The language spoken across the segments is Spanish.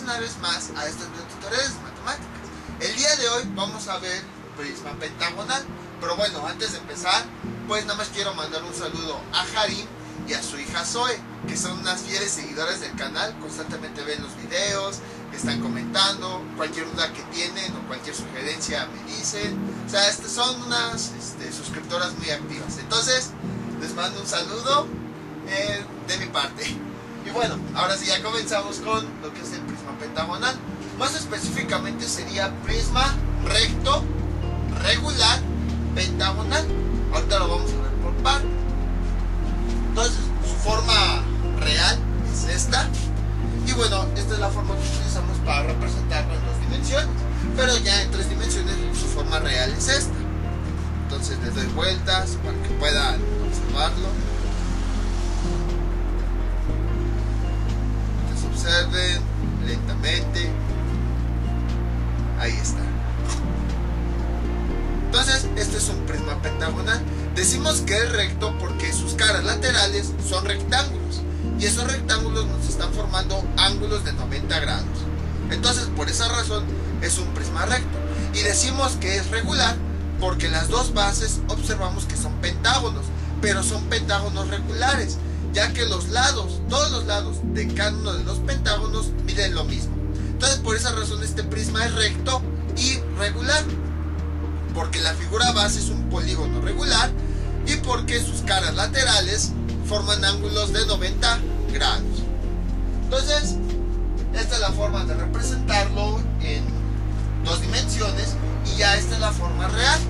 una vez más a estos tutoriales de matemáticas. El día de hoy vamos a ver prisma pentagonal. Pero bueno, antes de empezar, pues nada más quiero mandar un saludo a Harim y a su hija Zoe, que son unas fieles seguidoras del canal. Constantemente ven los videos, están comentando, cualquier duda que tienen o cualquier sugerencia me dicen. O sea, son unas suscriptoras muy activas. Entonces, les mando un saludo de mi parte. Y bueno, ahora sí ya comenzamos con lo que es el prisma pentagonal. Más específicamente sería prisma recto, regular, pentagonal. Ahorita lo vamos a ver por partes. Entonces, su forma real es esta. Y bueno, esta es la forma que utilizamos para representarlo en 2 dimensiones. Pero ya en 3 dimensiones su forma real es esta. Entonces les doy vueltas para que puedan observarlo. Observen lentamente. Ahí está. Entonces este es un prisma pentagonal. Decimos que es recto porque sus caras laterales son rectángulos, y esos rectángulos nos están formando ángulos de 90 grados. Entonces por esa razón es un prisma recto. Y decimos que es regular porque las dos bases observamos que son pentágonos, pero son pentágonos regulares, ya que los lados, todos los lados de cada uno de los pentágonos miden lo mismo. Entonces por esa razón este prisma es recto y regular, porque la figura base es un polígono regular y porque sus caras laterales forman ángulos de 90 grados. Entonces esta es la forma de representarlo en 2 dimensiones, y ya esta es la forma real.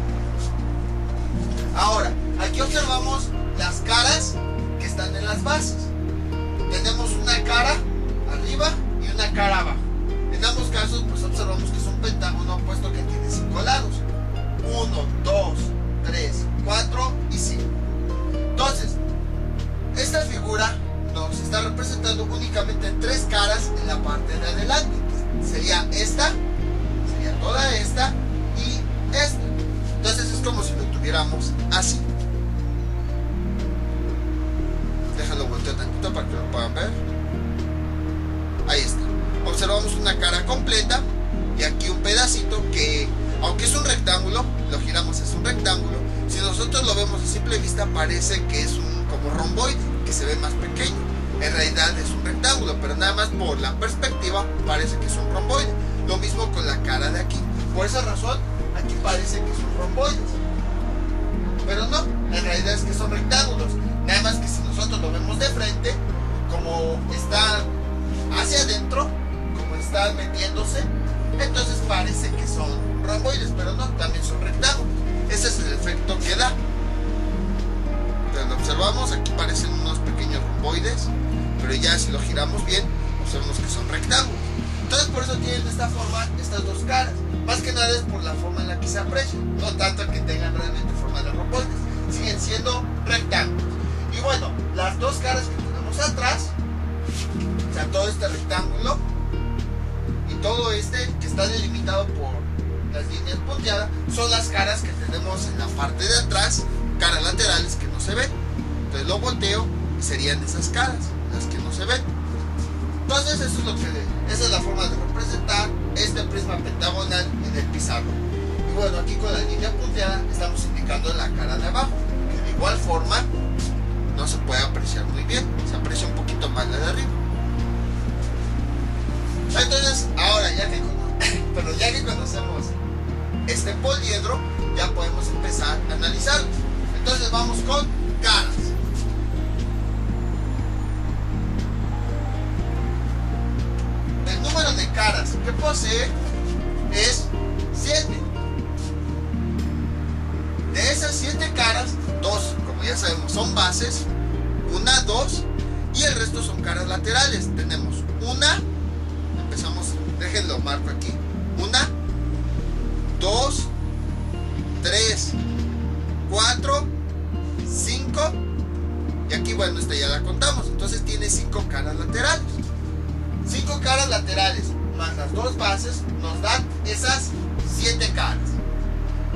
Ahora, aquí observamos las caras que están en las bases. Tenemos una cara arriba y una cara abajo. En ambos casos pues observamos que es un pentágono, puesto que tiene 5 lados: 1, 2, 3, 4 y 5. Entonces esta figura nos está representando únicamente 3 caras en la parte de adelante. Sería esta, sería toda esta y esta. Entonces es como si lo tuviéramos así. Déjalo volteo tantito para que lo puedan ver. Ahí está. Observamos una cara completa y aquí un pedacito que, aunque es un rectángulo, lo giramos, es un rectángulo. Si nosotros lo vemos a simple vista parece que es un como romboide, que se ve más pequeño. En realidad es un rectángulo, pero nada más por la perspectiva parece que es un romboide. Lo mismo con la cara de aquí. Por esa razón aquí parece que son romboides, pero no, en realidad es que son rectángulos. Nada más que si nosotros lo vemos de frente, como está hacia adentro, como está metiéndose, entonces parece que son romboides, pero no, también son rectángulos. Ese es el efecto que da. Entonces lo observamos, aquí parecen unos pequeños romboides, pero ya si lo giramos bien, observamos que son rectángulos. Entonces por eso tienen esta forma, estas 2 caras. Más que nada es por la forma en la que se aprecian, no tanto que tengan realmente forma de romboides, siguen siendo rectángulos. Y bueno, las 2 caras que tenemos atrás, o sea, todo este rectángulo y todo este que está delimitado por las líneas punteadas, son las caras que tenemos en la parte de atrás, caras laterales que no se ven. Entonces lo volteo y serían esas caras las que no se ven. Entonces eso es lo que, esa es la forma de representar este prisma pentagonal en el pizarrón. Y bueno, aquí con la línea punteada estamos indicando la cara de abajo, que de igual forma no se puede apreciar muy bien, se aprecia un poquito más la de arriba. Entonces ahora ya que conocemos este poliedro, ya podemos empezar a analizarlo. Entonces vamos con caras. El número de caras que posee es 7. De esas 7 caras, 2, como ya sabemos, son bases, 1, 2, y el resto son caras laterales. Tenemos una, empezamos, déjenlo marco aquí, 1, 2, 3, 4, 5, y aquí bueno, esta ya la contamos, entonces tiene 5 caras laterales. 5 caras laterales más las 2 bases nos dan esas 7 caras.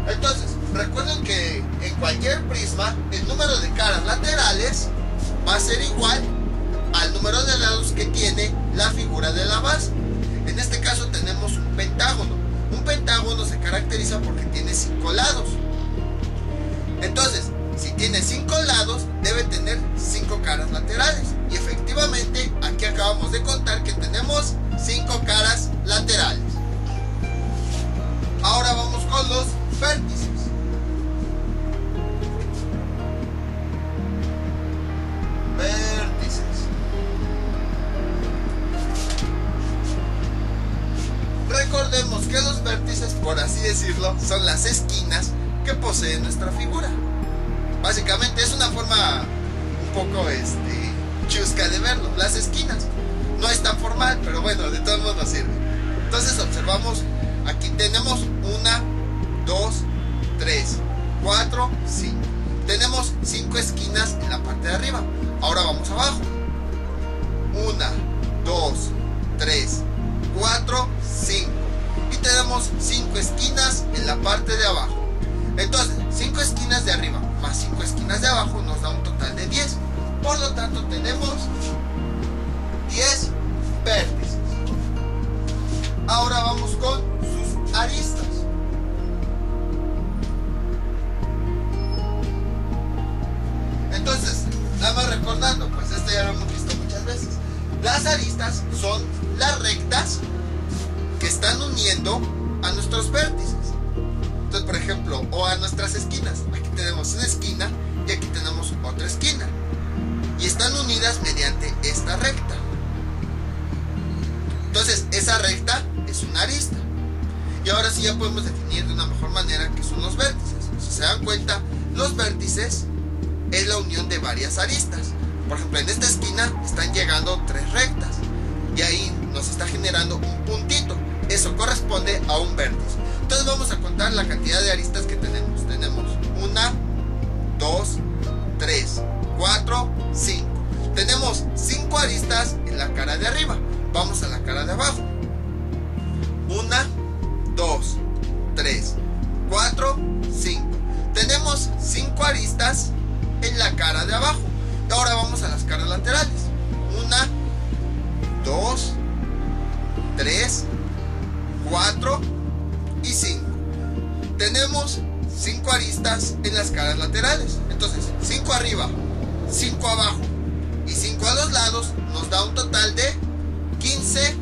Entonces recuerden que en cualquier prisma el número de caras laterales va a ser igual al número de lados que tiene la figura de la base. En este caso tenemos un pentágono. Un pentágono se caracteriza porque tiene 5 lados. Entonces, si tiene 5 lados, debe tener 5 caras laterales. Y efectivamente, aquí acabamos de contar que tenemos 5 caras laterales. Ahora vamos con los vértices. Recordemos que los vértices, por así decirlo, son las esquinas que posee nuestra figura. Básicamente es una forma un poco chusca de verlo, las esquinas. No es tan formal, pero bueno, de todos modos nos sirve. Entonces observamos, aquí tenemos 1, 2, 3, 4, 5. Tenemos 5 esquinas en la parte de arriba. Ahora vamos abajo. 1, 2, 3, 4, 5. Y tenemos 5 esquinas en la parte de abajo. Entonces, 5 esquinas de arriba más 5 esquinas de abajo nos da un total de 10. Por lo tanto, tenemos 10 vértices. Ahora vamos con sus aristas. Entonces, nada más recordando, pues esto ya lo hemos visto muchas veces. Las aristas son las rectas que están uniendo a nuestros vértices. Entonces, por ejemplo, o a nuestras esquinas. Aquí tenemos una esquina y aquí tenemos otra esquina. Y están unidas mediante esta recta. Entonces, esa recta es una arista. Y ahora sí ya podemos definir de una mejor manera qué son los vértices. Si se dan cuenta, los vértices es la unión de varias aristas. Por ejemplo, en esta esquina están llegando 3 rectas. Y ahí nos está generando un puntito. Eso corresponde a un vértice. Entonces vamos a contar la cantidad de aristas que tenemos. Tenemos 1, 2, 3, 4, 5. Tenemos 5 aristas en la cara de arriba. Vamos a la cara de abajo. 1, 2, 3, 4, 5. Tenemos 5 aristas en la cara de abajo. Y ahora vamos a las caras laterales. 1, 2, 3, 4 y 5. Tenemos 5 aristas en las caras laterales. Entonces, 5 arriba, 5 abajo y 5 a los lados nos da un total de 15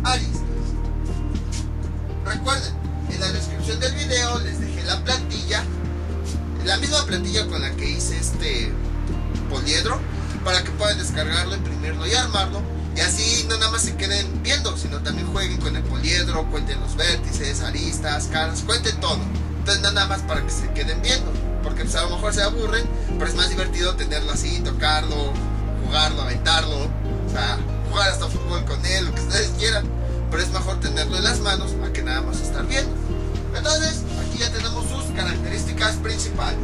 aristas. Recuerden, en la descripción del video les dejé la plantilla, la misma plantilla con la que hice este poliedro, para que puedan descargarlo, imprimirlo y armarlo. Y así no nada más se queden viendo, sino también jueguen con el poliedro, cuenten los vértices, aristas, caras, cuenten todo. Entonces nada más para que se queden viendo, porque pues a lo mejor se aburren, pero es más divertido tenerlo así, tocarlo, jugarlo, aventarlo, o sea, jugar hasta fútbol con él, lo que ustedes quieran. Pero es mejor tenerlo en las manos a que nada más estar viendo. Entonces, aquí ya tenemos sus características principales.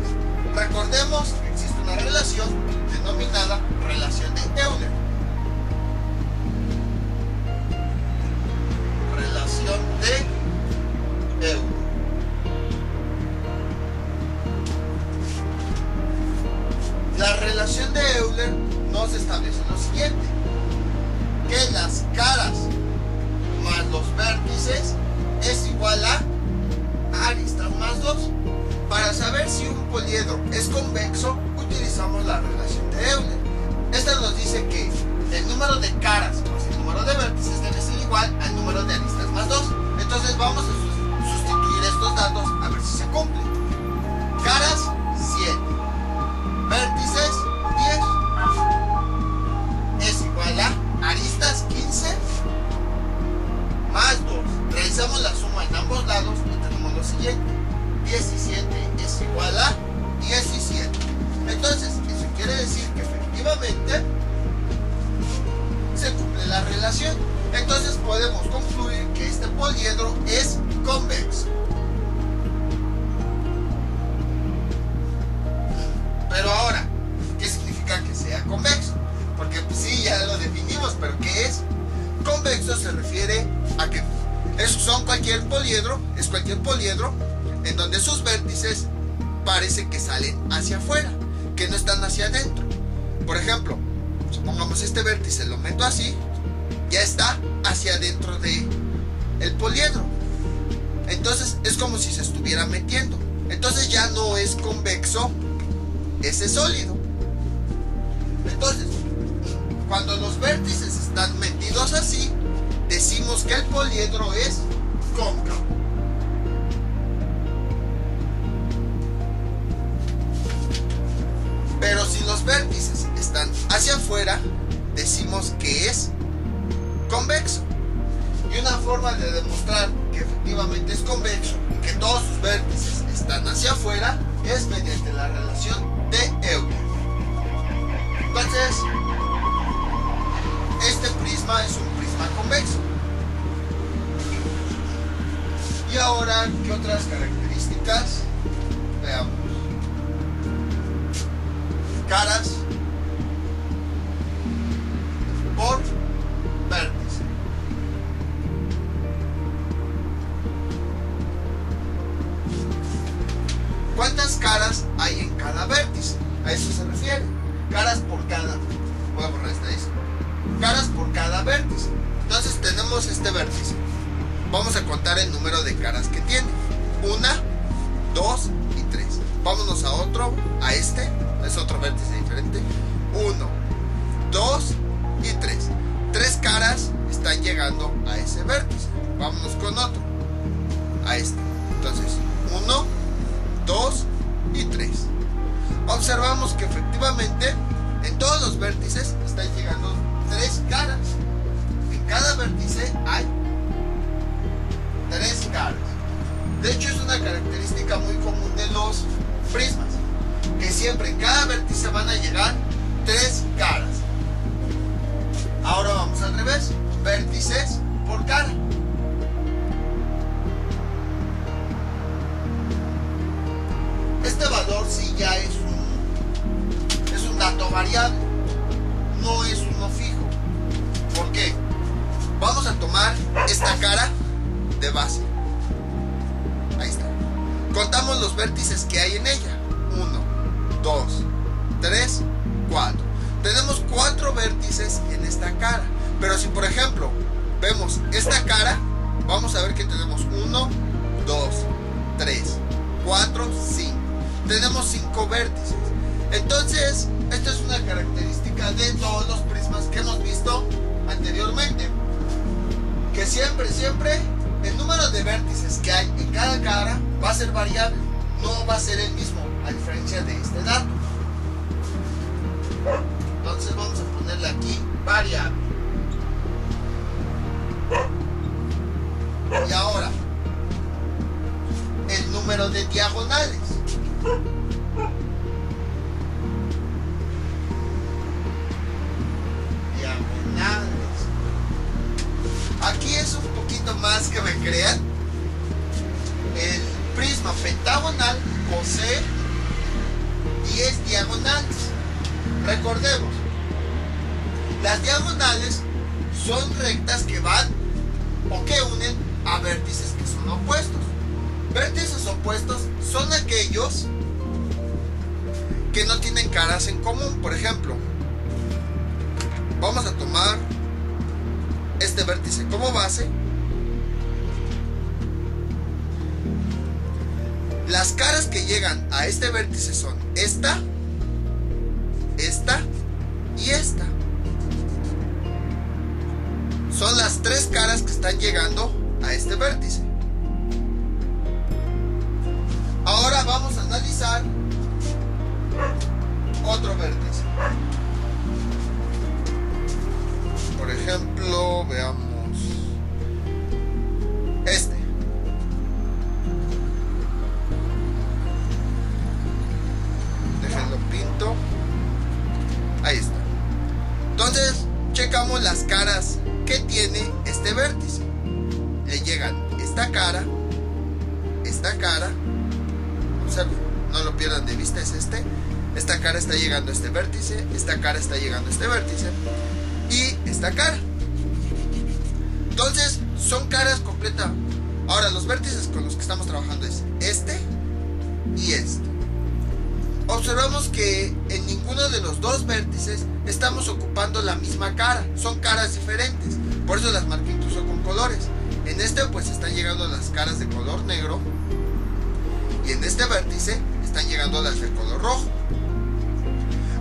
Recordemos que existe una relación denominada relación de Euler. Relación de Euler. La relación de Euler nos establece lo siguiente: que las caras más los vértices es igual a aristas más 2. Para saber si un poliedro es convexo, utilizamos la relación de Euler. Esta nos dice que el número de caras más el número de vértices debe ser igual al número de aristas más 2. Entonces vamos a sustituir estos datos a ver si se cumple. Caras 7, vértices 10 es igual a aristas 15 más 2. Realizamos la suma en ambos lados y tenemos lo siguiente: 17 es igual a 17. Entonces, eso quiere decir que efectivamente se cumple la relación. Entonces podemos concluir que este poliedro es convexo. Pero ahora, ¿qué significa que sea convexo? Porque pues, sí, ya lo definimos, pero ¿qué es? Convexo se refiere a que son cualquier poliedro, es cualquier poliedro en donde sus vértices parece que salen hacia afuera, que no están hacia adentro. Por ejemplo, supongamos este vértice lo meto así, ya está hacia adentro de el poliedro. Entonces es como si se estuviera metiendo. Entonces ya no es convexo ese sólido. Entonces, cuando los vértices están metidos así, decimos que el poliedro es cóncavo. Pero si los vértices están hacia afuera, decimos que es convexo. Y una forma de demostrar que efectivamente es convexo y que todos sus vértices están hacia afuera es mediante la relación de Euler. Entonces, este prisma es un prisma convexo. Y ahora, ¿qué otras características? Veamos. Caras por vértice. ¿Cuántas caras hay en cada vértice? A eso se refiere. Caras por cada. Voy a borrar esta lista. Caras por cada vértice. Entonces tenemos este vértice. Vamos a contar el número de caras que tiene. 1, 2 y 3. Vámonos a otro, a este. Es otro vértice diferente. 1, 2 y 3. 3 caras están llegando a ese vértice. Vámonos con otro. A este. Entonces, 1, 2 y 3. Observamos que efectivamente en todos los vértices están llegando 3 caras. En cada vértice hay 3 caras. De hecho, es una característica muy común de los prismas, que siempre en cada vértice van a llegar 3 caras. Ahora vamos al revés. Vértices por cara. Este valor sí ya es un dato variable, no es uno fijo. ¿Por qué? Vamos a tomar esta cara de base. Ahí está. Contamos los vértices que hay en ella. 1, 2, 3, 4. Tenemos 4 vértices en esta cara. Pero si por ejemplo vemos esta cara, vamos a ver que tenemos 1, 2, 3, 4, 5. Tenemos 5 vértices. Entonces, esta es una característica de todos los prismas que hemos visto anteriormente. Que siempre el número de vértices que hay en cada cara va a ser variable. No va a ser el mismo, a diferencia de este dato. Entonces vamos a ponerle aquí variable. Y ahora, el número de diagonales. Aquí es un poquito más que me crean. El prisma pentagonal posee 10 diagonales. Recordemos, las diagonales son rectas que van o que unen a vértices que son opuestos. Vértices opuestos son aquellos que no tienen caras en común. Por ejemplo, vamos a tomar este vértice como base. Las caras que llegan a este vértice son esta, esta y esta. Son las 3 caras que están llegando a este vértice. Ahora vamos a analizar otro vértice. Por ejemplo, veamos este. Déjenlo pinto. Ahí está. Entonces, checamos las caras que tiene este vértice. Le llegan esta cara. Observen, no lo pierdan de vista, es este. Esta cara está llegando a este vértice. Esta cara está llegando a este vértice. Y esta cara. Entonces son caras completas. Ahora los vértices con los que estamos trabajando es este y este. Observamos que en ninguno de los dos vértices estamos ocupando la misma cara. Son caras diferentes. Por eso las marqué incluso con colores. En este pues están llegando las caras de color negro y en este vértice están llegando las de color rojo.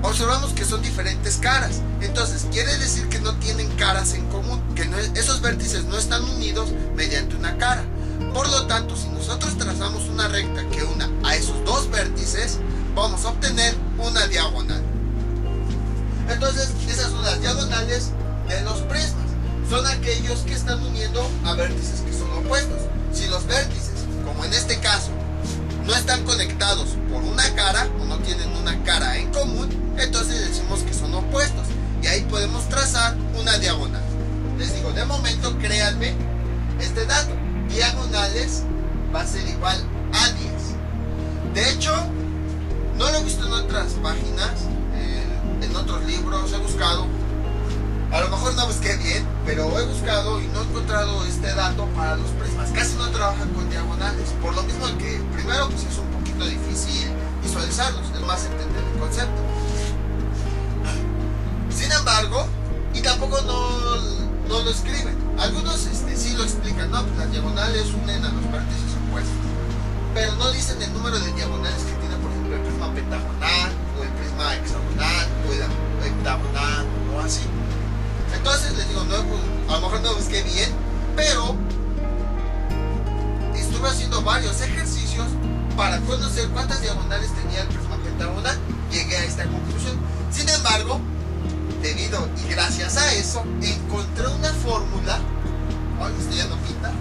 Observamos que son diferentes caras, entonces quiere decir que no tienen caras en común, que esos vértices no están unidos mediante una cara. Por lo tanto, si nosotros trazamos una recta que una a esos dos vértices, vamos a obtener una diagonal. Entonces, esas son las diagonales de los prismas. Son aquellos que están uniendo a vértices que son opuestos. Si los vértices, como en este caso, no están conectados por una cara o no tienen una cara en común, entonces decimos que son opuestos. Y ahí podemos trazar una diagonal. Les digo, de momento, créanme este dato. Diagonales va a ser igual a 10. De hecho, no lo he visto en otras páginas, en otros libros, he buscado. A lo mejor no busqué bien, pero he buscado y no he encontrado este dato para los prismas. Casi no trabajan con diagonales. Por lo mismo que primero pues es un poquito difícil visualizarlos, es más entender el concepto. Sin embargo, y tampoco no lo escriben. Algunos sí lo explican, ¿no? Pues las diagonales unen a los vértices opuestos. Pero no dicen el número de diagonales que tiene, por ejemplo, el prisma pentagonal, o el prisma hexagonal, o el heptagonal, o así. Entonces les digo, a lo mejor no busqué bien, pero estuve haciendo varios ejercicios para conocer cuántas diagonales tenía el prisma pentagonal. Llegué a esta conclusión. Sin embargo, debido y gracias a eso, encontré una fórmula, esto ya no pinta,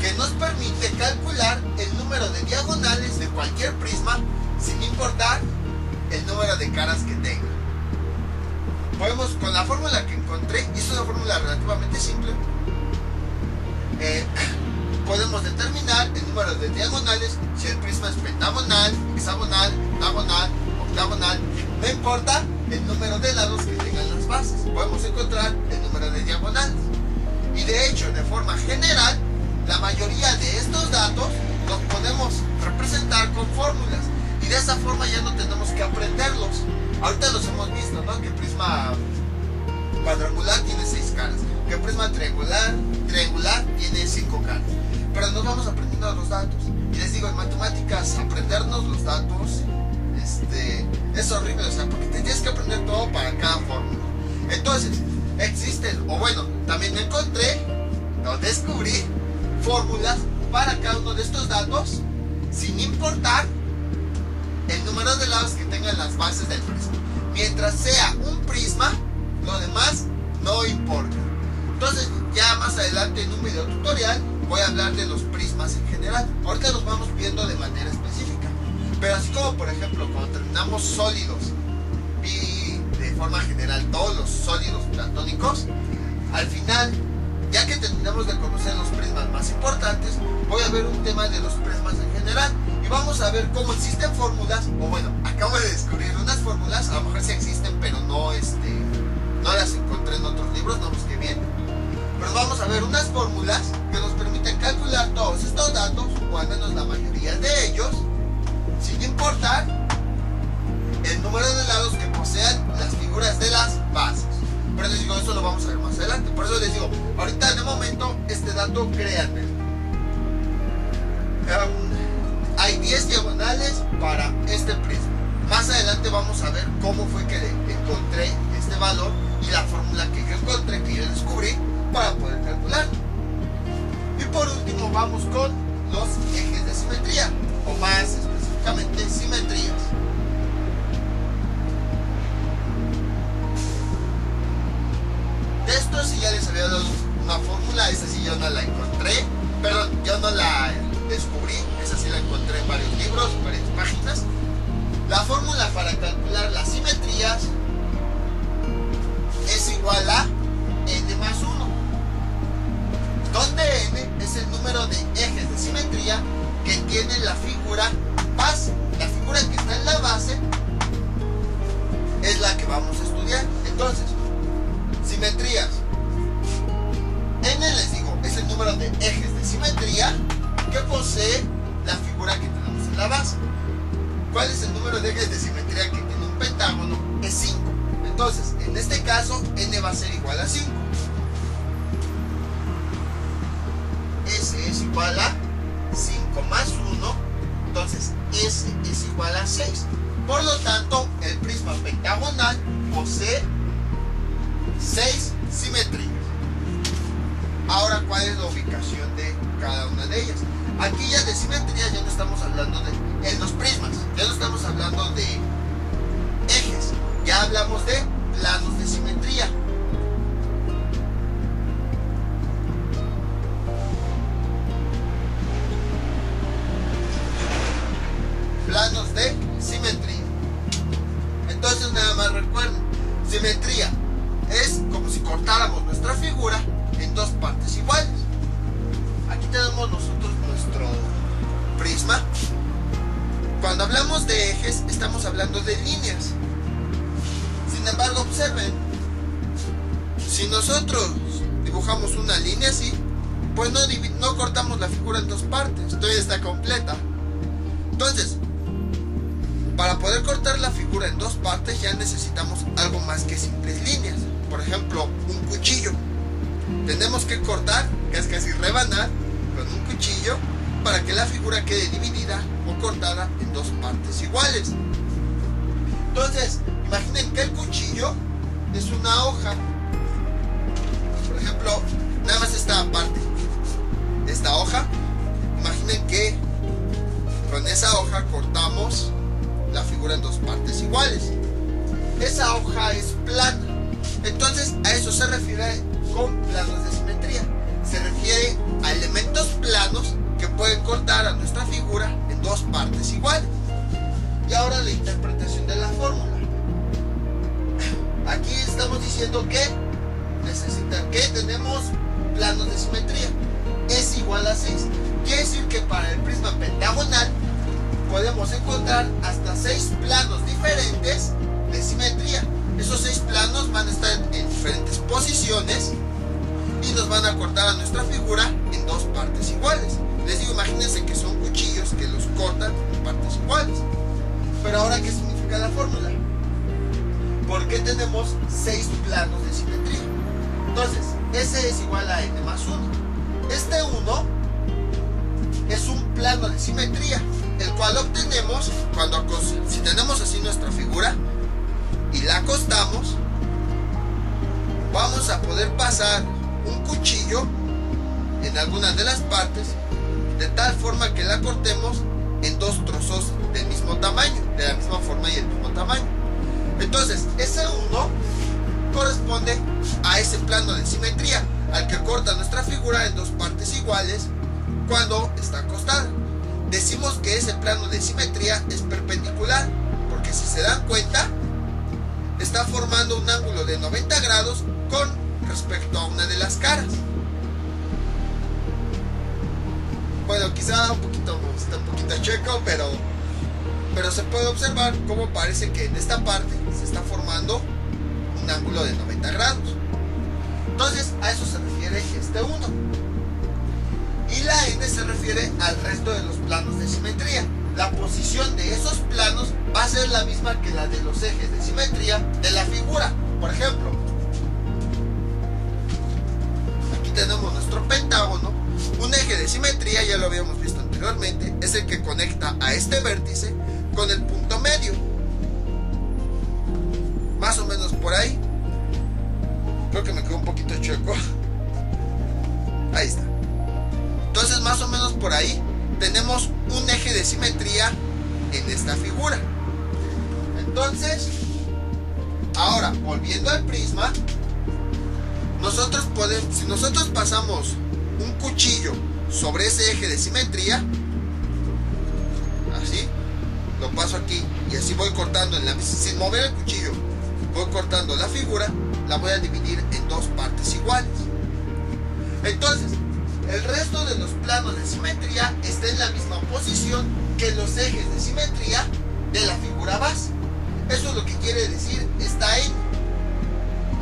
que nos permite calcular el número de diagonales de cualquier prisma sin importar el número de caras que tenga. Podemos, con la fórmula que encontré, y es una fórmula relativamente simple, podemos determinar el número de diagonales si el prisma es pentagonal, hexagonal, heptagonal, octagonal, no importa el número de lados que tengan las bases, podemos encontrar el número de diagonales. Y de hecho, de forma general, la mayoría de estos datos los podemos representar con fórmulas, y de esa forma ya no tenemos que aprenderlos. Ahorita los hemos visto, ¿no? Que el prisma cuadrangular tiene 6 caras, que el prisma triangular tiene 5 caras. Pero nos vamos aprendiendo los datos. Y les digo, en matemáticas, aprendernos los datos es horrible, o sea, porque te tienes que aprender todo para cada fórmula. Entonces, existen, o bueno, también descubrí fórmulas para cada uno de estos datos, sin importar el número de lados que tengan las bases del prisma. Mientras sea un prisma, lo demás no importa. Entonces, ya más adelante en un video tutorial voy a hablar de los prismas en general. Ahorita los vamos viendo de manera específica. Pero así como, por ejemplo, cuando terminamos sólidos, vi de forma general todos los sólidos platónicos, al final, ya que terminamos de conocer los prismas más importantes, voy a ver un tema de los prismas en general. Y vamos a ver cómo existen fórmulas, o bueno, acabo de descubrir unas fórmulas, a lo mejor sí existen, pero no las encontré en otros libros, no busqué bien. Pero vamos a ver unas fórmulas que nos permiten calcular todos estos datos, o al menos la mayoría de ellos, sin importar el número de lados que posean las figuras de las bases. Pero les digo, eso lo vamos a ver más adelante. Por eso les digo, ahorita de momento, este dato, créanme, hay 10 diagonales para este prisma. Más adelante vamos a ver cómo fue que encontré este valor y la fórmula que yo encontré, que yo descubrí para poder calcular. Y por último vamos con los ejes de simetría, o más específicamente simetrías. De esto sí ya les había dado una fórmula, esta sí yo no la encontré, perdón, yo no la descubrí, esa sí la encontré en varios libros, en varias páginas. La fórmula para calcular las simetrías es igual a n más 1, donde n es el número de ejes de simetría que tiene la figura base. La figura que está en la base es la que vamos a estudiar. Entonces, simetrías. N, les digo, es el número de ejes de simetría que posee la figura que tenemos en la base. ¿Cuál es el número de ejes de simetría que tiene un pentágono? Es 5. Entonces, en este caso, n va a ser igual a 5. igual a 5 más 1, entonces S es igual a 6. Por lo tanto, el prisma pentagonal posee 6 simetrías. Ahora, ¿cuál es la ubicación de cada una de ellas? Aquí ya de simetría ya no estamos hablando de en los prismas, ya no estamos hablando de ejes, ya hablamos de planos de simetría. Planos de simetría. Entonces nada más recuerden, simetría es como si cortáramos nuestra figura en dos partes iguales. Aquí tenemos nosotros nuestro prisma. Cuando hablamos de ejes estamos hablando de líneas. Sin embargo, observen, si nosotros dibujamos una línea así, pues no cortamos la figura en dos partes, todavía está completa. Entonces, para poder cortar la figura en dos partes ya necesitamos algo más que simples líneas. Por ejemplo, un cuchillo. Tenemos que cortar, casi rebanar con un cuchillo para que la figura quede dividida o cortada en dos partes iguales. Entonces, imaginen que el cuchillo es una hoja. Por ejemplo, nada más esta parte. Esta hoja, imaginen que con esa hoja cortamos la figura en dos partes iguales. Esa hoja es plana. Entonces a eso se refiere con planos de simetría. Se refiere a elementos planos que pueden cortar a nuestra figura en dos partes iguales. Y ahora la interpretación de la fórmula. Aquí estamos diciendo que tenemos planos de simetría. Es igual a 6. Quiere decir que para el prisma pentagonal podemos encontrar hasta 6 planos diferentes de simetría. Esos 6 planos van a estar en diferentes posiciones y nos van a cortar a nuestra figura en dos partes iguales. Les digo, imagínense que son cuchillos que los cortan en partes iguales. Pero ahora, ¿qué significa la fórmula? ¿Por qué tenemos 6 planos de simetría? Entonces, S es igual a N más 1. Este 1 es un plano de simetría, el cual obtenemos si tenemos así nuestra figura y la acostamos, vamos a poder pasar un cuchillo en algunas de las partes de tal forma que la cortemos en dos trozos del mismo tamaño, de la misma forma y el mismo tamaño. Entonces, ese 1 corresponde a ese plano de simetría, al que corta nuestra figura en dos partes iguales cuando está acostada. Decimos que ese plano de simetría es perpendicular, porque si se dan cuenta, está formando un ángulo de 90 grados con respecto a una de las caras. Bueno, quizá está un poquito chueco, pero se puede observar cómo parece que en esta parte se está formando un ángulo de 90 grados. Entonces, a eso se refiere este 1. Y la N se refiere al resto de los planos de simetría. La posición de esos planos va a ser la misma que la de los ejes de simetría de la figura. Por ejemplo, aquí tenemos nuestro pentágono. Un eje de simetría, ya lo habíamos visto anteriormente, es el que conecta a este vértice con el punto medio. Más o menos por ahí. Creo que me quedó un poquito chueco. Ahí está. Entonces, más o menos por ahí tenemos un eje de simetría en esta figura. Entonces, ahora volviendo al prisma, si nosotros pasamos un cuchillo sobre ese eje de simetría, así, lo paso aquí y así voy cortando sin mover el cuchillo, voy cortando la figura, la voy a dividir en dos partes iguales. Entonces, el resto de los planos de simetría está en la misma posición que los ejes de simetría de la figura base. Eso es lo que quiere decir esta N.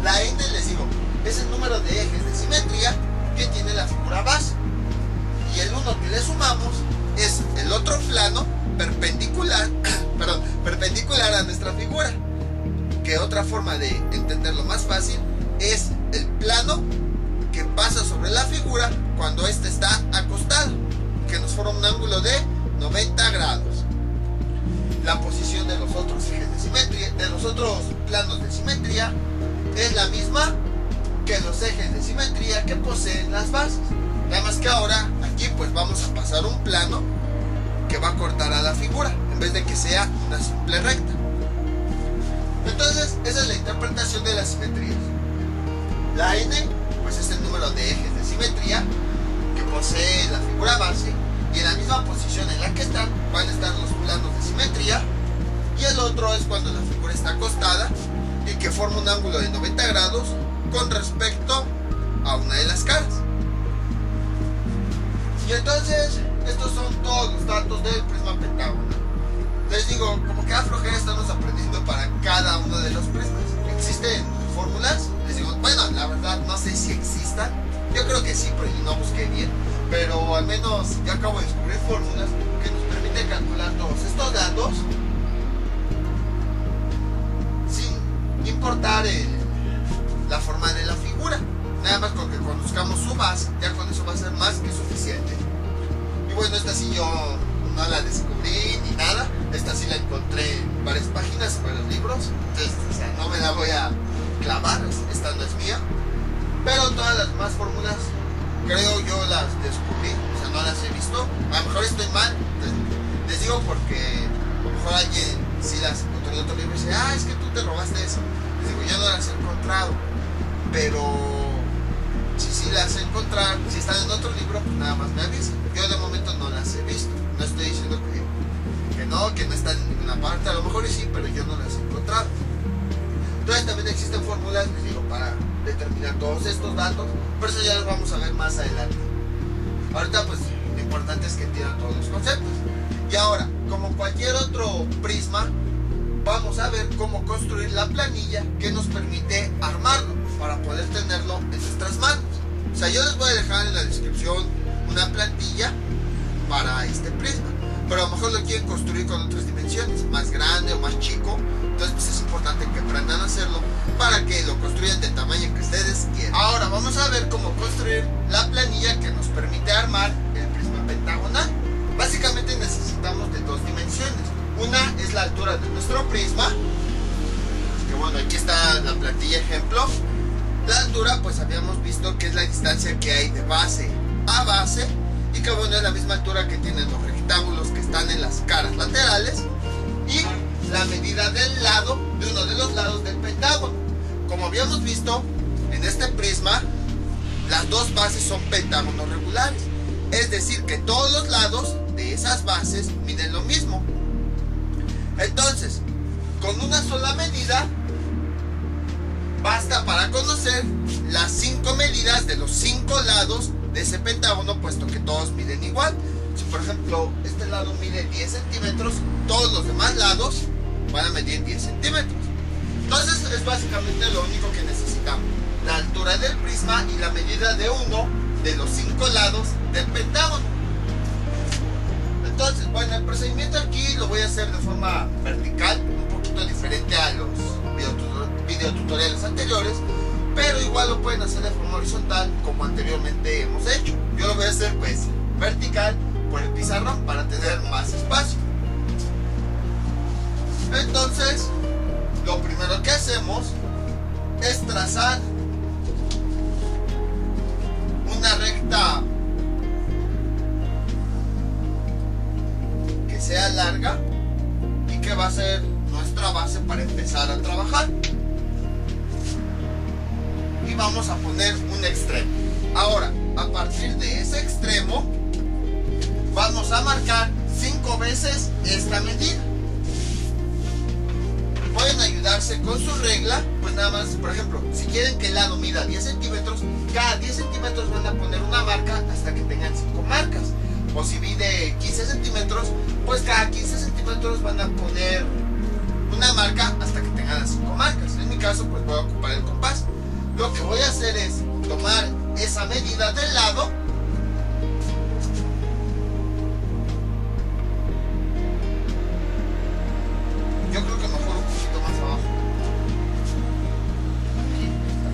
La N, les digo, es el número de ejes de simetría que tiene la figura base. Y el 1 que le sumamos es el otro plano perpendicular, perpendicular a nuestra figura. Que otra forma de entenderlo más fácil es el plano que pasa sobre la figura cuando ésta está acostada. que nos forma un ángulo de 90 grados. La posición de los otros ejes de simetría, de los otros planos de simetría, es la misma que los ejes de simetría que poseen las bases. Nada más que ahora aquí pues vamos a pasar un plano que va a cortar a la figura en vez de que sea una simple recta. Entonces esa es la interpretación de las simetrías. La n pues es el número de ejes de simetría que posee la figura base, y en la misma posición en la que están van a estar los planos de simetría, y el otro es cuando la figura está acostada y que forma un ángulo de 90 grados con respecto a una de las caras. Y entonces estos son todos los datos del prisma pentágono. Les digo, como que a flojera estamos aprendiendo para cada uno de los prismas. ¿Existen fórmulas? Les digo, bueno, la verdad no sé si existan. Yo creo que sí, pero no busqué bien. Pero al menos ya acabo de descubrir fórmulas que nos permiten calcular todos estos datos sin importar la forma de la figura. Nada más con que conozcamos su base, ya con eso va a ser más que suficiente. Y bueno, esta sí yo no la descubrí ni nada. Esta sí la encontré en varias páginas, en varios libros. Entonces, o sea, no me la voy a clavar, esta no es mía. Pero todas las demás fórmulas creo yo las descubrí, o sea, no las he visto. A lo mejor estoy mal, les digo porque a lo mejor alguien sí las encontró en otro libro y dice, ah, es que tú te robaste eso. Les digo, yo no las he encontrado, pero si las he encontrado, si están en otro libro, pues nada más me avisan. Yo de momento no las he visto, no estoy diciendo que no están en ninguna parte, a lo mejor sí, pero yo no las he encontrado. Entonces también existen fórmulas, les digo, para determinar todos estos datos, pero eso ya los vamos a ver más adelante. Ahorita pues lo importante es que entiendan todos los conceptos. Y ahora, como cualquier otro prisma, vamos a ver cómo construir la planilla que nos permite armarlo para poder tenerlo en nuestras manos. O sea, yo les voy a dejar en la descripción una plantilla para este prisma, pero a lo mejor lo quieren construir con otras dimensiones, más grande o más chico. Entonces pues es importante que aprendan a hacerlo para que lo construyan del tamaño que ustedes quieran. Ahora vamos a ver cómo construir la planilla que nos permite armar el prisma pentagonal. Básicamente necesitamos de dos dimensiones. Una es la altura de nuestro prisma, que bueno, aquí está la plantilla ejemplo. La altura pues habíamos visto que es la distancia que hay de base a base, y que bueno, es la misma altura que tienen los rectángulos que están en las caras laterales, y la medida del lado, de uno de los lados del pentágono. Como habíamos visto en este prisma, las dos bases son pentágonos regulares, es decir que todos los lados de esas bases miden lo mismo. Entonces, con una sola medida basta para conocer las 5 medidas de los 5 lados de ese pentágono, puesto que todos miden igual. Si por ejemplo este lado mide 10 centímetros, todos los demás lados van a medir 10 centímetros. Entonces es básicamente lo único que necesitamos: la altura del prisma y la medida de uno de los 5 lados del pentágono. Entonces, bueno, el procedimiento aquí lo voy a hacer de forma vertical, un poquito diferente a los videotutoriales anteriores, pero igual lo pueden hacer de forma horizontal como anteriormente hemos hecho. Yo lo voy a hacer pues vertical por el pizarrón para tener más espacio. Entonces, lo primero que hacemos es trazar una recta que sea larga y que va a ser nuestra base para empezar a trabajar. Y vamos a poner un extremo. Ahora, a partir de ese extremo, vamos a marcar 5 veces esta medida. Pueden ayudarse con su regla, pues nada más, por ejemplo, si quieren que el lado mida 10 centímetros, cada 10 centímetros van a poner una marca hasta que tengan 5 marcas. O si mide 15 centímetros, pues cada 15 centímetros van a poner una marca hasta que tengan las 5 marcas. En mi caso, pues voy a ocupar el compás. Lo que voy a hacer es tomar esa medida del lado yo creo que mejor un poquito más abajo. Aquí está.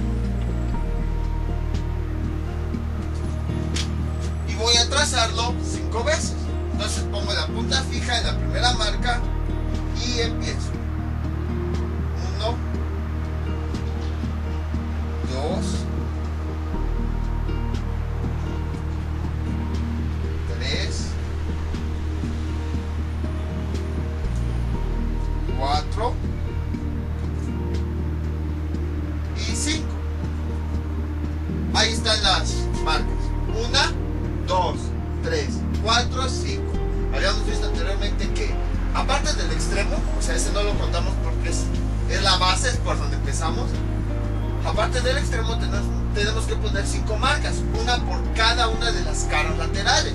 Y voy a trazarlo 5 veces. punta fija en la primera marca y empiezo. 1, 2, 3, 4 y 5. Ahí están las marcas. 1, 2, 3, 4, 5. Habíamos visto anteriormente que aparte del extremo, o sea, ese no lo contamos porque es la base, es por donde empezamos. Aparte del extremo tenemos que poner 5 marcas, una por cada una de las caras laterales.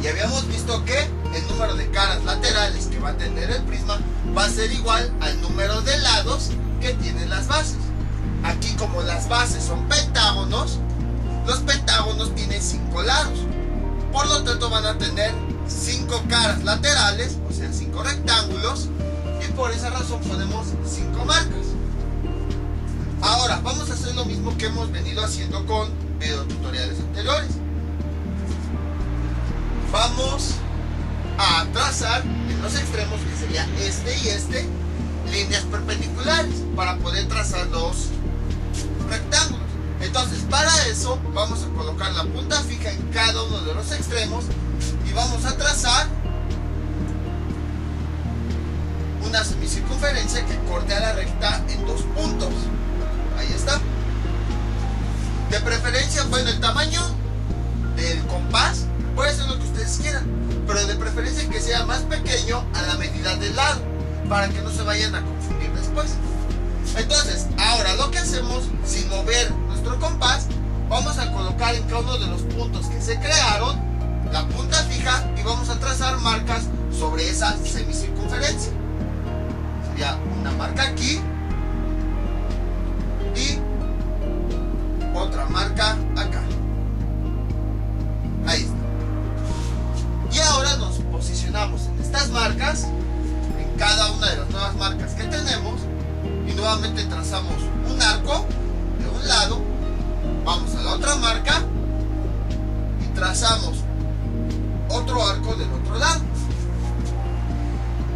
Y habíamos visto que el número de caras laterales que va a tener el prisma va a ser igual al número de lados que tienen las bases. Aquí, como las bases son pentágonos, los pentágonos tienen 5 lados. Por lo tanto van a tener 5 caras laterales, o sea 5 rectángulos, y por esa razón ponemos 5 marcas. Ahora vamos a hacer lo mismo que hemos venido haciendo con videotutoriales anteriores. Vamos a trazar en los extremos, que sería este y este, líneas perpendiculares para poder trazar los rectángulos. Entonces, para eso vamos a colocar la punta fija en cada uno de los extremos y vamos a trazar una semicircunferencia que corte a la recta en 2 puntos. Ahí está. De preferencia, bueno, el tamaño del compás puede ser lo que ustedes quieran, pero de preferencia que sea más pequeño a la medida del lado, para que no se vayan a confundir después. Entonces, ahora lo que hacemos, sin mover nuestro compás, vamos a colocar en cada uno de los puntos que se crearon la punta fija y vamos a trazar marcas sobre esa semicircunferencia. Sería una marca aquí y otra marca acá. Ahí está. Y ahora nos posicionamos en estas marcas, en cada una de las nuevas marcas que tenemos, y nuevamente trazamos un arco de un lado, vamos a la otra marca y trazamos otro arco del otro lado.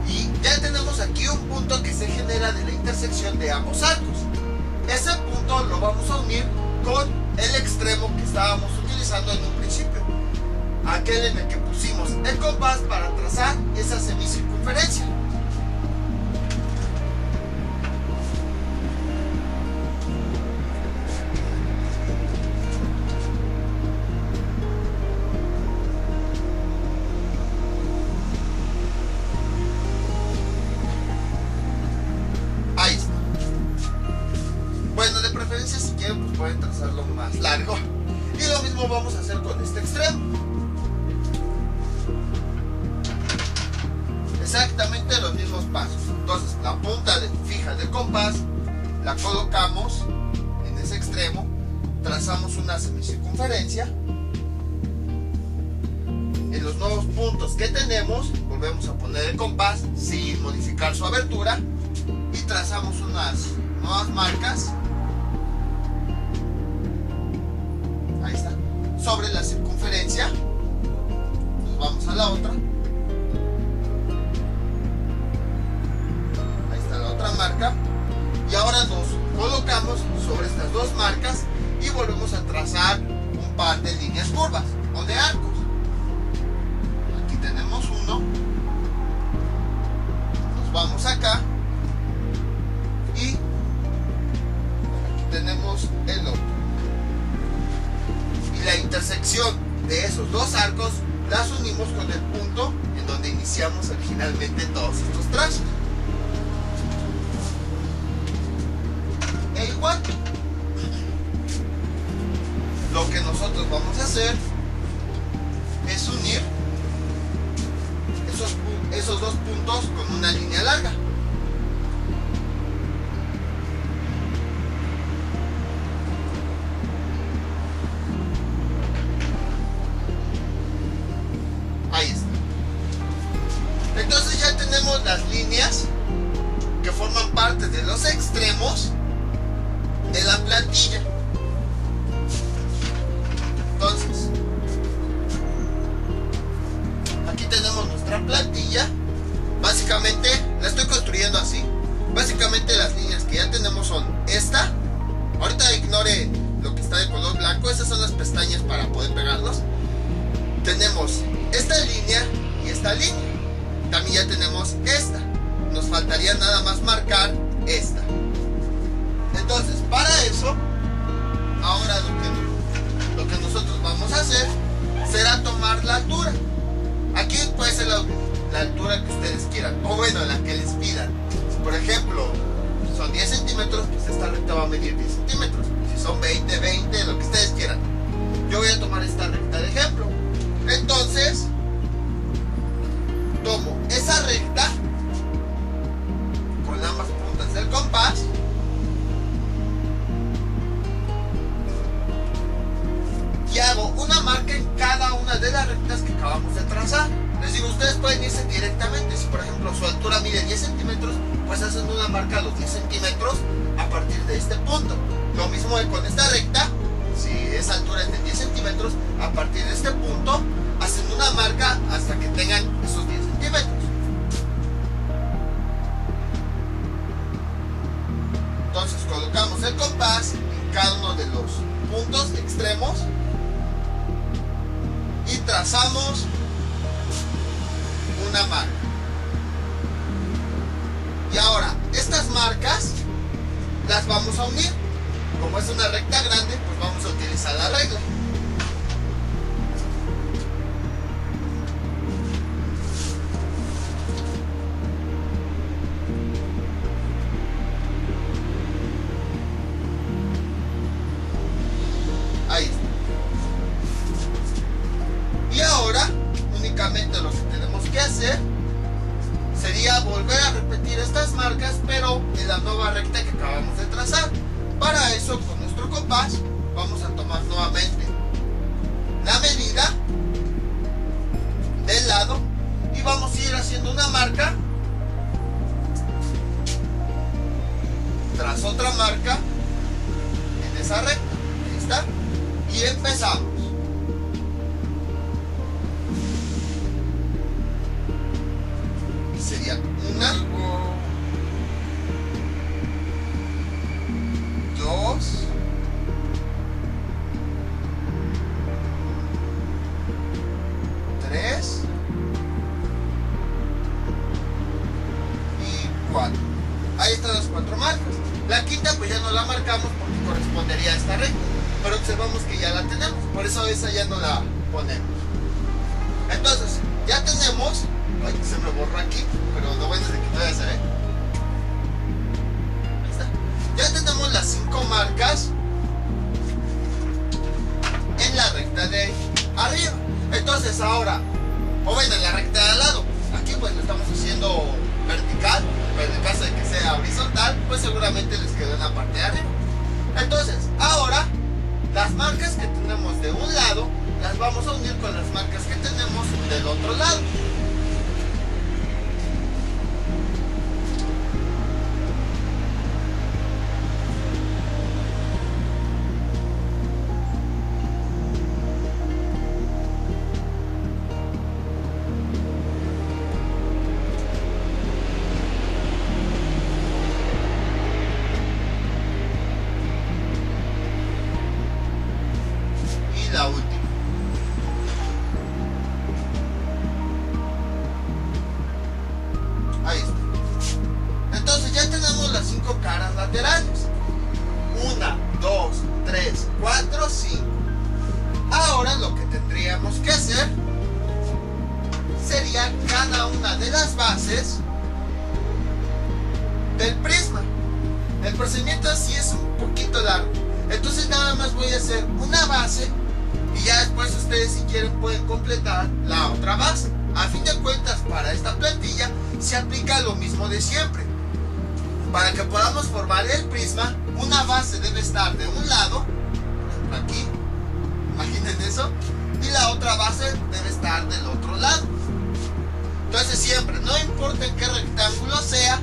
Y ya tenemos aquí un punto que se genera de la intersección de ambos arcos. Ese punto lo vamos a unir con el extremo que estábamos utilizando en un principio, aquel en el que pusimos el compás para trazar esa semicircunferencia. Ahí está. Bueno, de preferencia, si quieren, pues pueden trazarlo más largo. Y lo mismo vamos a hacer con este extremo. Exactamente los mismos pasos. Entonces, la punta fija del compás la colocamos en ese extremo, trazamos una semicircunferencia. En los nuevos puntos que tenemos, volvemos a poner el compás sin modificar su abertura y trazamos unas nuevas marcas. Ahí está. Sobre la circunferencia. Nos vamos a la otra. Ahí está la otra marca. Y ahora nos colocamos sobre estas dos marcas y volvemos a trazar un par de líneas curvas o de arcos. Aquí tenemos uno. Nos vamos acá. Y aquí tenemos el otro. Y la intersección de esos dos arcos las unimos con el punto en donde iniciamos originalmente todos estos trazos. E igual, lo que nosotros vamos a hacer es unir esos dos puntos con una línea larga. Ahí está. Entonces ya tenemos las líneas que forman parte de los extremos de la plantilla. Entonces, aquí tenemos nuestra nuestra plantilla, básicamente la estoy construyendo así. Básicamente las líneas que ya tenemos son esta. Ahorita ignore lo que está de color blanco, esas son las pestañas para poder pegarlos. Tenemos esta línea y esta línea. También ya tenemos esta. Nos faltaría nada más marcar esta. Entonces, para eso, ahora lo que nosotros vamos a hacer será tomar la altura. Aquí puede ser la altura que ustedes quieran, o bueno, la que les pidan. Por ejemplo, son 10 centímetros, pues esta recta va a medir 10 centímetros. Si son 20, 20, lo que ustedes quieran. Yo voy a tomar esta recta de ejemplo. Entonces, tomo esa recta con ambas puntas del compás y hago una marca en cada una de las rectas que acabamos de trazar. Les digo, ustedes pueden irse directamente. Si por ejemplo su altura mide 10 centímetros, pues hacen una marca a los 10 centímetros a partir de este punto. Lo mismo con esta recta. Si esa altura es de 10 centímetros, a partir de este punto hacen una marca hasta que tengan esos 10 centímetros. Entonces colocamos el compás en cada uno de los puntos extremos y trazamos una marca. Y ahora estas marcas las vamos a unir. Como es una recta grande, pues vamos a utilizar la regla. Ahí está. Y ahora únicamente lo que tenemos que hacer sería volver a repetir estas marcas, pero en la nueva recta que acabamos de trazar. Para eso, con nuestro compás vamos a tomar nuevamente la medida del lado y vamos a ir haciendo una marca tras otra marca en esa recta. Ahí está. Y empezamos. Sería una, dos, tres y cuatro. Ahí están las cuatro marcas. La quinta pues ya no la marcamos porque correspondería a esta recta, pero observamos que ya la tenemos, por eso esa ya no la ponemos. Entonces ya tenemos, ay, se me borró aquí, pero lo bueno es de que todavía se ve. Ahí está. Ya tenemos las 5 marcas en la recta de arriba. Entonces ahora, o bueno, en la recta de al lado, aquí pues lo estamos haciendo vertical, pero en el caso de que sea horizontal, pues seguramente les quedó en la parte de arriba. Entonces ahora las marcas que tenemos de un lado las vamos a unir con las marcas que tenemos del otro lado. La última. Ahí está. Entonces ya tenemos las 5 caras laterales. 1, 2, 3, 4, 5. Ahora lo que tendríamos que hacer sería cada una de las bases del prisma. El procedimiento así es un poquito largo. Entonces nada más voy a hacer una base y ya después ustedes si quieren pueden completar la otra base. A fin de cuentas para esta plantilla se aplica lo mismo de siempre. Para que podamos formar el prisma, una base debe estar de un lado, aquí, imaginen eso, y la otra base debe estar del otro lado. Entonces siempre, no importa en qué rectángulo sea,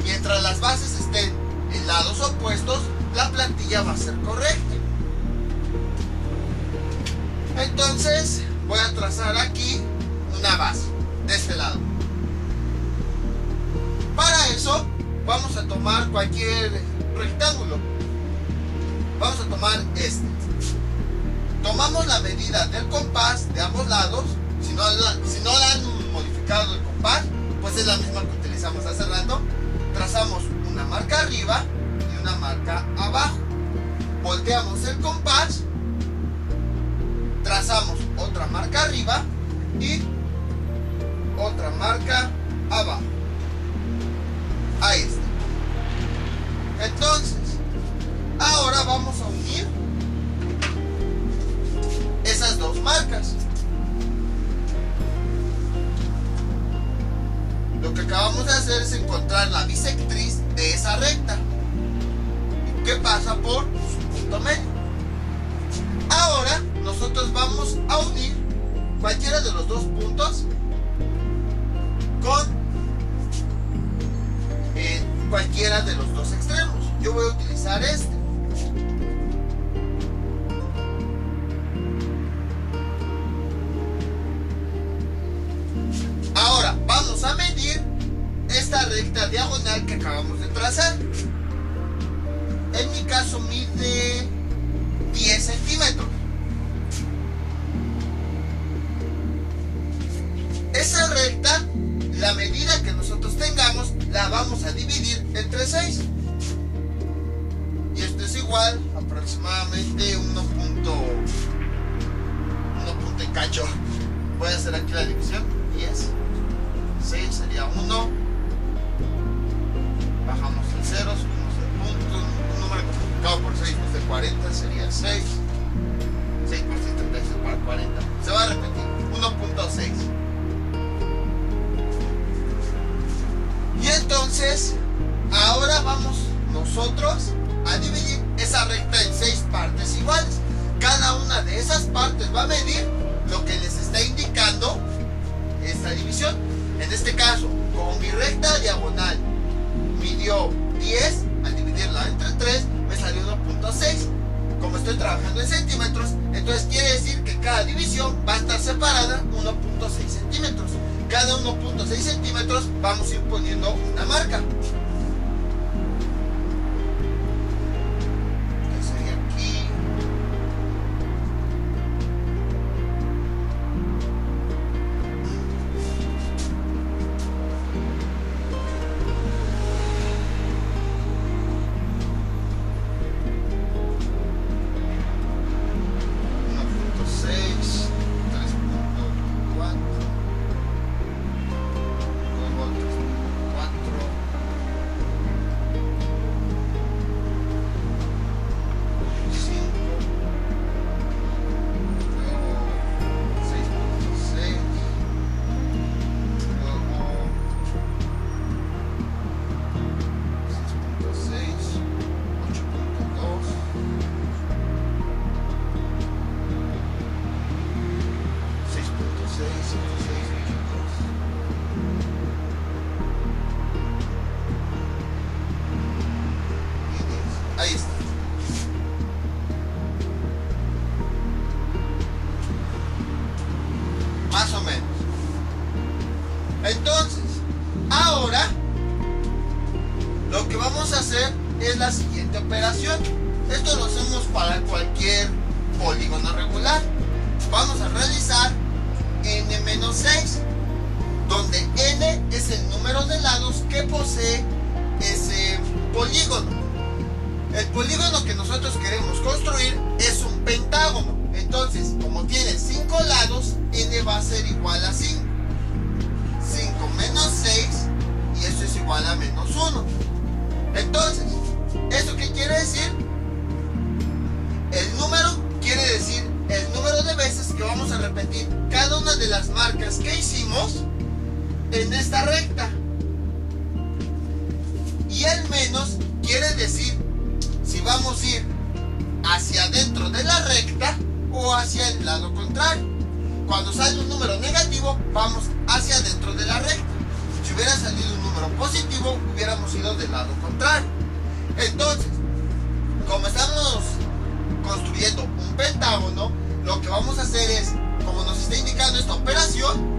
mientras las bases estén en lados opuestos, la plantilla va a ser correcta. Entonces voy a trazar aquí una base de este lado. cualquier rectángulo. Vamos a tomar este. Tomamos la medida del compás de ambos lados. Si no la han modificado el compás, pues es la misma que utilizamos hace rato. Trazamos una marca arriba y una marca abajo. Volteamos el compás, trazamos otra marca arriba y otra marca abajo. Ahí está. Entonces, ahora vamos a unir esas dos marcas. Lo que acabamos de hacer es encontrar la bisectriz de esa recta, que pasa por su punto medio. Ahora nosotros vamos a unir cualquiera de los dos puntos con cualquiera de los dos extremos. Yo voy a utilizar este. Ahora vamos a medir esta recta diagonal que acabamos de trazar. En mi caso mide 10 centímetros. Esa recta, la medida que nosotros tengamos, la vamos a dividir entre 6. Y esto es igual aproximadamente 1 punto y cacho. Voy a hacer aquí la división. 10. 6 sería 1. Bajamos el 0, subimos el punto. Un número multiplicado por 6 pues de 40 sería 6. 6 por 36 para 40. Se va a repetir. 1.6. Y entonces, ahora vamos nosotros a dividir esa recta en 6 partes iguales. Cada una de esas partes va a medir lo que les está indicando esta división. En este caso, como mi recta diagonal midió 10, al dividirla entre 3 me salió 1.6. Como estoy trabajando en centímetros, entonces quiere decir que cada división va a estar separada 1.6 centímetros. Cada 1.6 centímetros vamos a ir poniendo una marca. Que sería aquí. Ahí está. Más o menos. Entonces, ahora lo que vamos a hacer es la siguiente operación. Esto lo hacemos para cualquier polígono regular. Vamos a realizar n-6, donde n es el número de lados que posee ese polígono. El polígono que nosotros queremos construir es un pentágono. Entonces, como tiene 5 lados, n va a ser igual a 5. 5 menos 6, y eso es igual a menos 1. Entonces, ¿eso qué quiere decir? El número quiere decir el número de veces que vamos a repetir cada una de las marcas que hicimos en esta recta. Y el menos quiere decir si vamos a ir hacia adentro de la recta o hacia el lado contrario. Cuando sale un número negativo, vamos hacia adentro de la recta. Si hubiera salido un número positivo, hubiéramos ido del lado contrario. Entonces, como estamos construyendo un pentágono, lo que vamos a hacer es, como nos está indicando esta operación,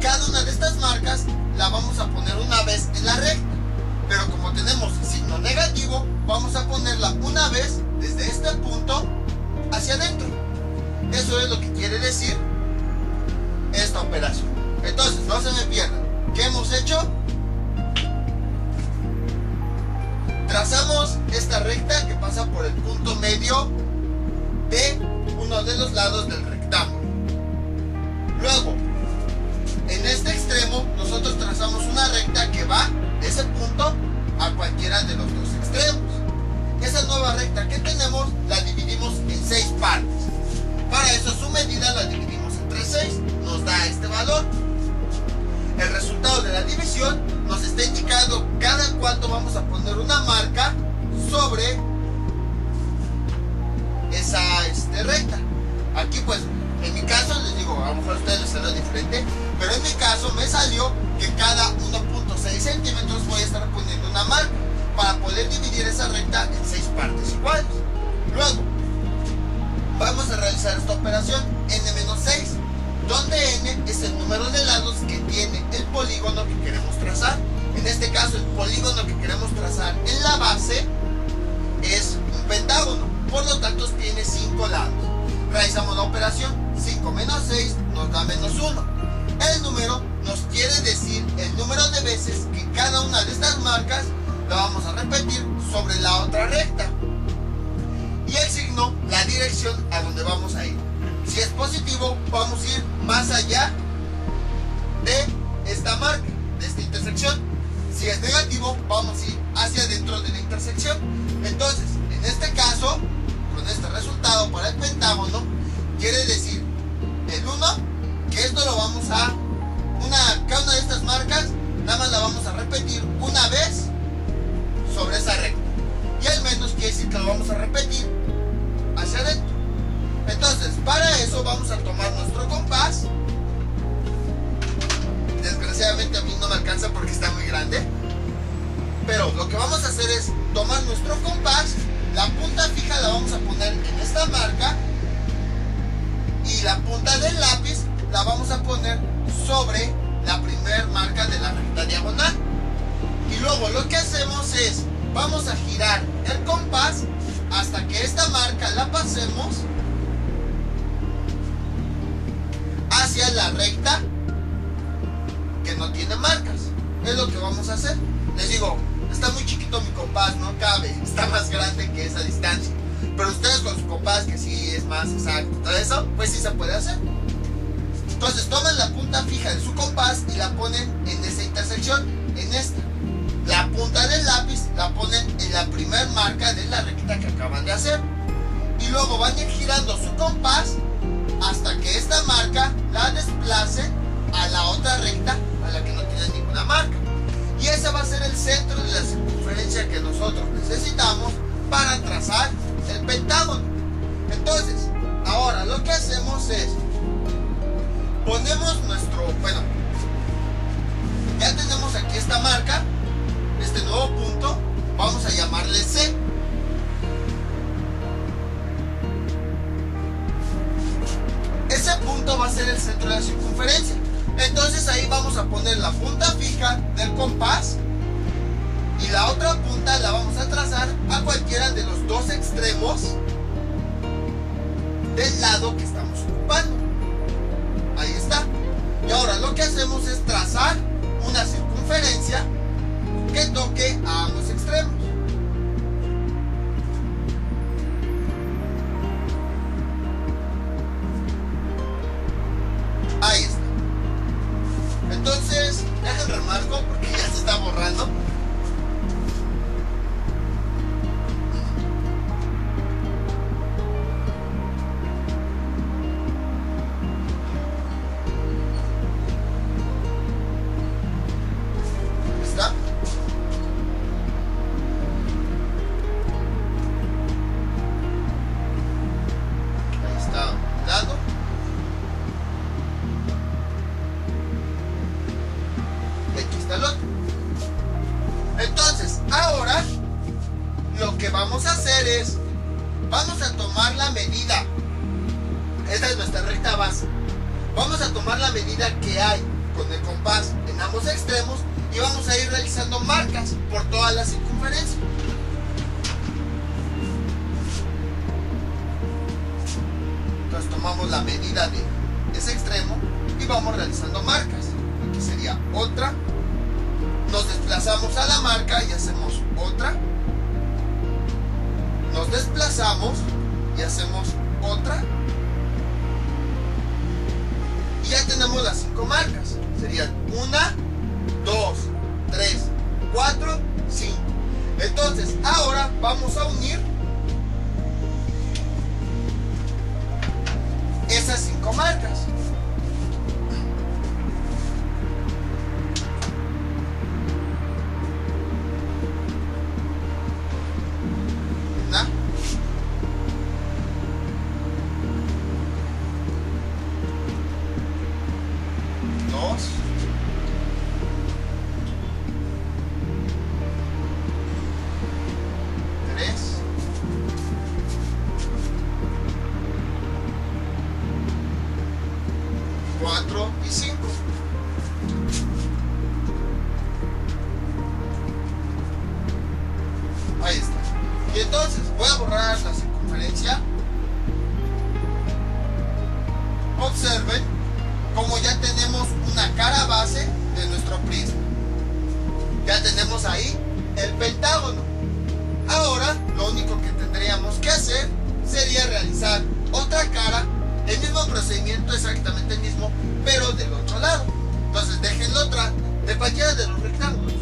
cada una de estas marcas la vamos a poner una vez en la recta. pero como tenemos signo negativo, vamos a ponerla una vez desde este punto hacia adentro. Eso es lo que quiere decir esta operación. Entonces, no se me pierdan. ¿Qué hemos hecho? Trazamos esta recta que pasa por el punto medio de uno de los lados del rectángulo. Luego, en este extremo, nosotros trazamos una recta que va de ese punto a cualquiera de los dos extremos. Esa nueva recta que tenemos la dividimos en 6 partes. Para eso su medida la dividimos entre 6, nos da este valor. El resultado de la división nos está indicando cada cuánto vamos a poner una marca sobre esa recta. Aquí pues, en mi caso, les digo, a lo mejor a ustedes les salió diferente, pero en mi caso me salió que cada 1.6 centímetros voy a estar poniendo una marca para poder dividir esa recta en 6 partes iguales. Luego, vamos a realizar esta operación n-6, donde n es el número de lados que tiene el polígono que queremos trazar. En este caso, el polígono que queremos trazar en la base es un pentágono, por lo tanto tiene 5 lados. Realizamos la operación, 5 menos 6 nos da menos 1. El número nos quiere decir el número de veces que cada una de estas marcas la vamos a repetir sobre la otra recta. Y el signo, la dirección a donde vamos a ir. Si es positivo, vamos a ir más allá de esta marca, de esta intersección. Si es negativo, vamos a ir hacia adentro de la intersección. Entonces, en este caso, con este resultado para el pentágono, quiere decir el 1, que esto lo vamos a, cada una de estas marcas, nada más la vamos a repetir una vez sobre esa recta. Y el menos quiere decir que lo vamos a repetir hacia adentro. Entonces, para eso vamos a tomar nuestro compás. Desgraciadamente a mí no me alcanza porque está muy grande. Pero lo que vamos a hacer es tomar nuestro compás, la punta fija la vamos a poner en esta marca y la punta del lápiz la vamos a poner sobre la primer marca de la recta diagonal. Y luego lo que hacemos es, vamos a girar el compás hasta que esta marca la pasemos hacia la recta que no tiene marcas. Es lo que vamos a hacer. Les digo, está muy chiquito mi compás, no cabe, está más grande que esa distancia. Pero ustedes con su compás, que sí es más exacto, todo eso, pues sí se puede hacer. Entonces toman la punta fija de su compás y la ponen en esa intersección, en esta. La punta del lápiz la ponen en la primer marca de la recta que acaban de hacer. Y luego van a ir girando su compás hasta que esta marca la desplace a la otra recta a la que no tiene ninguna marca. Y ese va a ser el centro de la circunferencia que nosotros necesitamos para trazar el pentágono. Entonces, ahora lo que hacemos es, ponemos ya tenemos aquí esta marca, este nuevo punto, vamos a llamarle C. Ese punto va a ser el centro de la circunferencia. Entonces ahí vamos a poner la punta fija del compás y la otra punta la vamos a trazar a cualquiera de los dos extremos del lado que estamos ocupando. Ahí está. Y ahora lo que hacemos es trazar una circunferencia que toque a ambos extremos. Ahí está. Entonces, dejen remarco porque ya se está borrando. ¿Está? Ahí está un lado. Aquí está el otro. Entonces, ahora lo que vamos a hacer es, vamos a tomar la medida. Esta es nuestra recta base. Vamos a tomar la medida que hay con el compás en ambos extremos y vamos a ir realizando marcas por toda la circunferencia. Entonces tomamos la medida de ese extremo y vamos realizando marcas. Aquí sería otra, nos desplazamos a la marca y hacemos otra, nos desplazamos y hacemos otra, y ya tenemos las 5 marcas. Serían 1, 2, 3, 4, 5. Entonces ahora vamos a unir esas 5 marcas. Una, dos, tres, cuatro y 5. Ahí está. Y entonces voy a borrar la circunferencia. Observen como ya tenemos una cara base de nuestro prisma. Ya tenemos ahí el pentágono. Ahora lo único que tendríamos que hacer sería realizar otra cara, el mismo procedimiento, exactamente el mismo, pero del otro lado. Entonces déjenlo atrás de cualquiera de los rectángulos,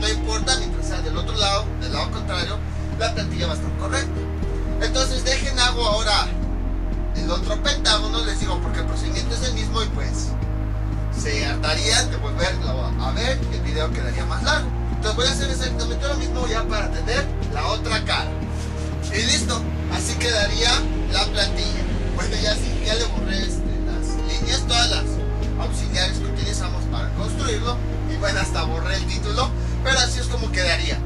no importa, mientras sea del otro lado, del lado contrario, la plantilla va a estar correcta. Entonces hago ahora el otro pentágono, les digo, porque el procedimiento es el mismo y pues se hartarían de volverlo a ver, el video quedaría más largo. Entonces voy a hacer exactamente lo mismo ya para tener la otra cara. Y listo, así quedaría la plantilla. Bueno, ya le borré las líneas, todas las auxiliares que utilizamos para construirlo, y bueno, hasta borré el título, pero así es como quedaría.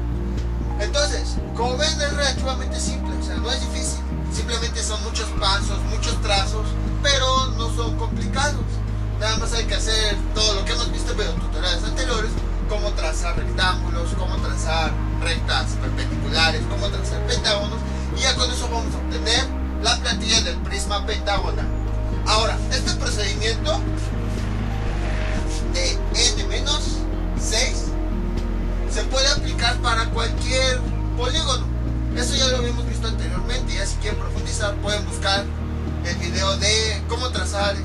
Entonces, como ven, es relativamente simple, o sea, no es difícil, simplemente son muchos pasos, muchos trazos, pero no son complicados. Nada más hay que hacer todo lo que hemos visto en tutoriales anteriores, cómo trazar rectángulos, cómo trazar rectas perpendiculares, cómo trazar pentágonos, y ya con eso vamos a obtener la plantilla del prisma pentagonal. Ahora, este procedimiento de n-6 se puede aplicar para cualquier polígono. Eso ya lo habíamos visto anteriormente, y ya si quieren profundizar pueden buscar el video de cómo trazar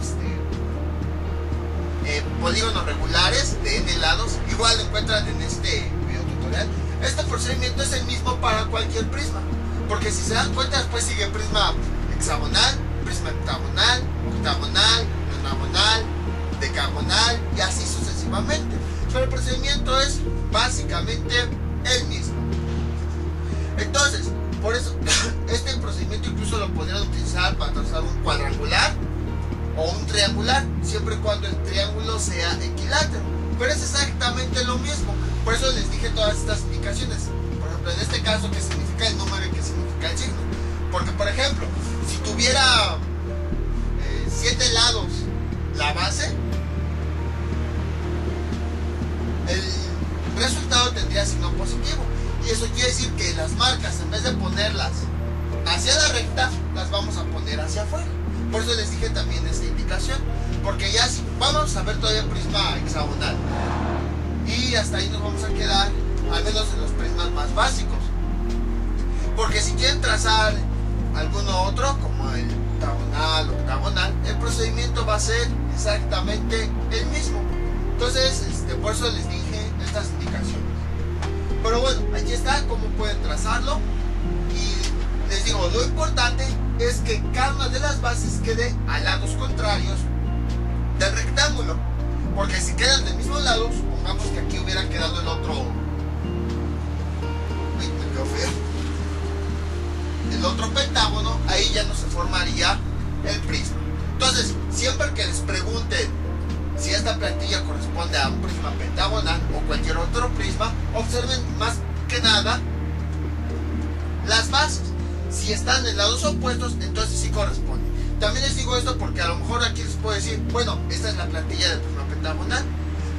polígonos regulares de n lados. Igual lo encuentran en este video tutorial. Este procedimiento es el mismo para cualquier prisma, porque si se dan cuenta después sigue prisma hexagonal, prisma heptagonal, octagonal, nonagonal, decagonal y así sucesivamente, pero el procedimiento es básicamente el mismo. Entonces, por eso este procedimiento incluso lo podrían utilizar para trazar un cuadrangular o un triangular, siempre y cuando el triángulo sea equilátero, pero es exactamente lo mismo. Por eso les dije todas estas indicaciones. Por ejemplo, en este caso, qué significa el número y qué significa el signo, porque por ejemplo, si tuviera 7 lados la base, el resultado tendría signo positivo, y eso quiere decir que las marcas, en vez de ponerlas hacia la recta, las vamos a poner hacia afuera. Por eso les dije también esta indicación, porque ya vamos a ver todavía prisma hexagonal, y hasta ahí nos vamos a quedar, al menos en los prismas más básicos, porque si quieren trazar alguno otro como el octagonal o octagonal, el procedimiento va a ser exactamente el mismo. Entonces por eso les dije estas indicaciones. Pero bueno, aquí está cómo pueden trazarlo, y les digo, lo importante es que cada una de las bases quede a lados contrarios del rectángulo, porque si quedan del mismo lado, supongamos que aquí hubiera quedado el otro, me quedó feo, el otro pentágono, ahí ya no se formaría el prisma. Entonces, siempre que les pregunten si esta plantilla corresponde a un prisma pentagonal o cualquier otro prisma, observen más que nada las bases. Si están en lados opuestos, entonces sí corresponde. También les digo esto porque a lo mejor aquí les puedo decir, bueno, esta es la plantilla del prisma pentagonal,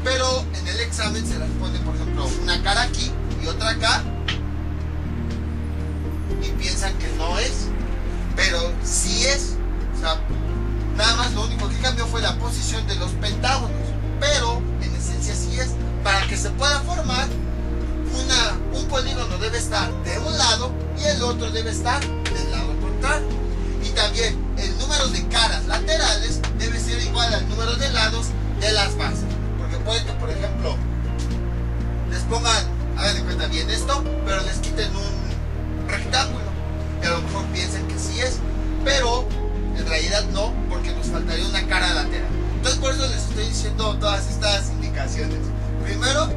pero en el examen saben, se les pone, por ejemplo, una cara aquí y otra acá, y piensan que no es, pero sí es. O sea, nada más lo único que cambió fue la posición de los pentágonos, pero en esencia sí es. Para que se pueda formar un polígono debe estar de un lado y el otro debe estar del lado contrario. Y también el número de caras laterales debe ser igual al número de lados de las bases. Porque puede que, por ejemplo, les pongan, hagan de cuenta bien esto, pero les quiten un rectángulo. Y a lo mejor piensen que sí es, pero en realidad no, porque nos faltaría una cara lateral. Entonces por eso les estoy diciendo todas estas indicaciones. Primero,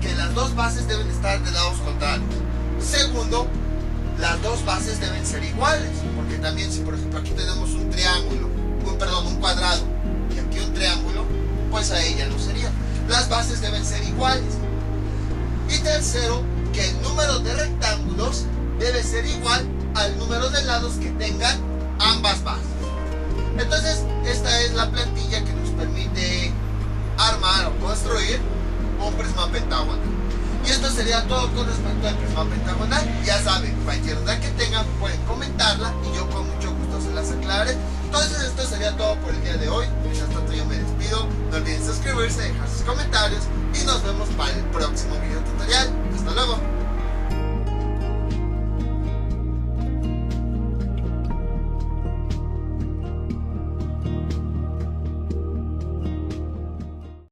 que las dos bases deben estar de lados contrarios. Segundo, las dos bases deben ser iguales, porque también si por ejemplo aquí tenemos un triángulo, un cuadrado, y aquí un triángulo, pues ahí ya no sería. Las bases deben ser iguales. Y tercero, que el número de rectángulos debe ser igual al número de lados que tengan ambas bases. Entonces, esta es la plantilla que nos permite armar o construir un prisma pentagonal. Y esto sería todo con respecto al prisma pentagonal. Ya saben, cualquier duda que tengan pueden comentarla y yo con mucho gusto se las aclararé. Entonces esto sería todo por el día de hoy. Mientras tanto yo me despido. No olviden suscribirse, dejar sus comentarios y nos vemos